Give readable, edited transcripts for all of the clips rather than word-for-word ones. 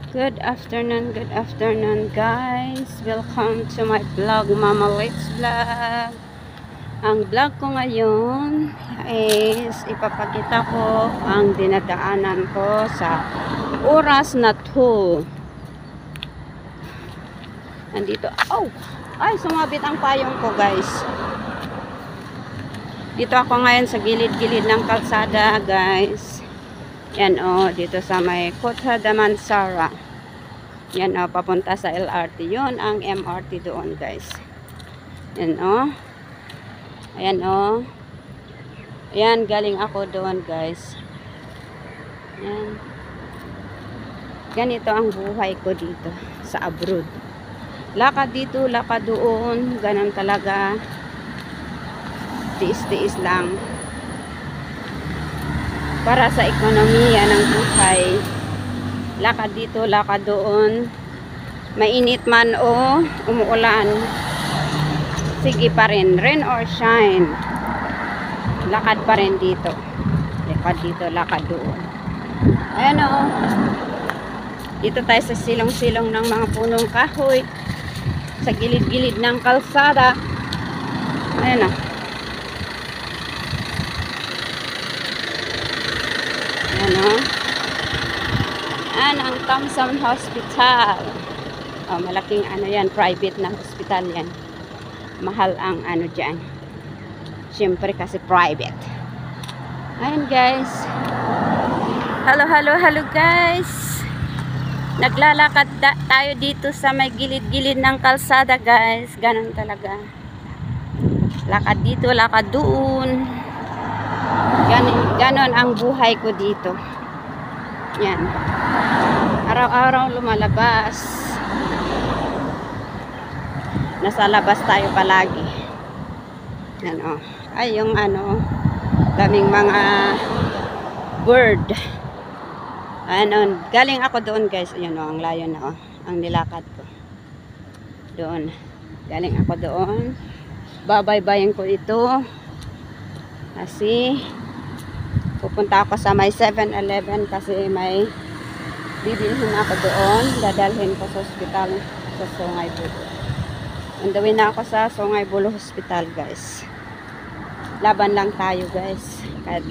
Good afternoon guys. Welcome to my vlog, Mama Let's Vlog. Ang vlog ko ngayon is ipapakita ko ang dinadaanan ko sa oras na to. Nandito, ay sumabit ang payong ko guys. Dito ako ngayon sa gilid-gilid ng kalsada guys. Yan dito sa may Kota Damansara. Yan papunta sa LRT. Yun ang MRT doon guys. Yan ayan ayan, galing ako doon guys. Yan. Ganito ang buhay ko dito sa abroad. Lakad dito, lakad doon. Ganun talaga. Tiis-tiis lang. Para sa ekonomiya ng buhay. Lakad dito, lakad doon. Mainit man o umuulan, sige pa rin. Rain or shine, lakad pa rin dito. Lakad dito, lakad doon. Ayan dito tayo sa silong-silong ng mga punong kahoy. Sa gilid-gilid ng kalsada. Ayan Ayan ang Thompson Hospital. Malaking yan, private na hospital yan. Mahal ang dyan. Siyempre kasi private. Ayan guys. Hello guys. Naglalakad tayo dito sa may gilid-gilid ng kalsada guys. Ganon talaga. Lakad dito, lakad doon. Ganon ang buhay ko dito. Yan. Araw-araw lumalabas. Nasa labas tayo palagi. Yan ay yung daming mga bird. Galing ako doon guys. Ayun ang layo na ang nilakad ko. Doon. Galing ako doon. Babaybayin ko ito. Kasi pupunta ako sa may 7-Eleven kasi may bibilhin ako doon. Dadalhin ko sa hospital sa Sungay Bulo. On the way na ako sa Sungay Bulo Hospital guys. Laban lang tayo guys. Kahit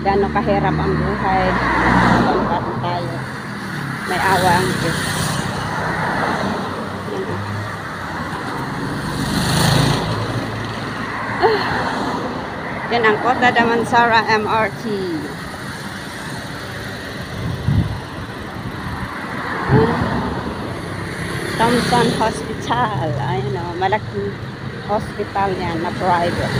gaano kahirap ang buhay, laban pa rin tayo. May awa ang Diyos. Yan ang Kota Damansara MRT. Thompson Hospital. Ayan malaking hospital yan na private.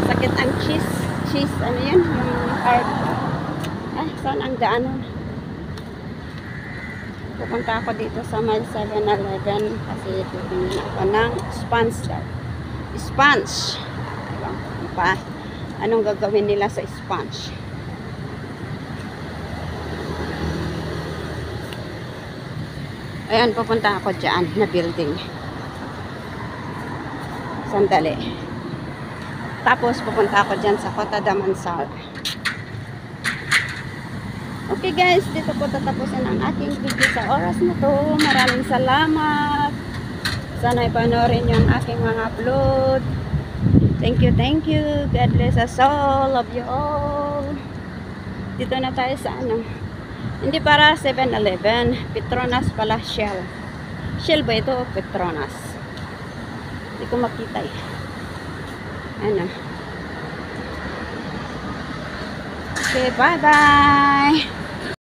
Sakit ang cheese yan, yung card. Saan ang daanan? Pupunta ako dito sa may 7-Eleven kasi pipinin ako ng sponge. Anong gagawin nila sa sponge? Ayan, pupunta ako dyan na building. Sandali. Tapos pupunta ako dyan sa Kota Damansara. Okay guys, dito po tatapusin ang aking video sa oras na to. Maraming salamat. Sana ipanoorin nyo ang aking mga upload. Thank you. God bless us all. Love you all. Dito na tayo sa hindi para 7-Eleven. Petronas pala, Shell. Shell ba ito o Petronas? Hindi ko makita Okay, bye-bye.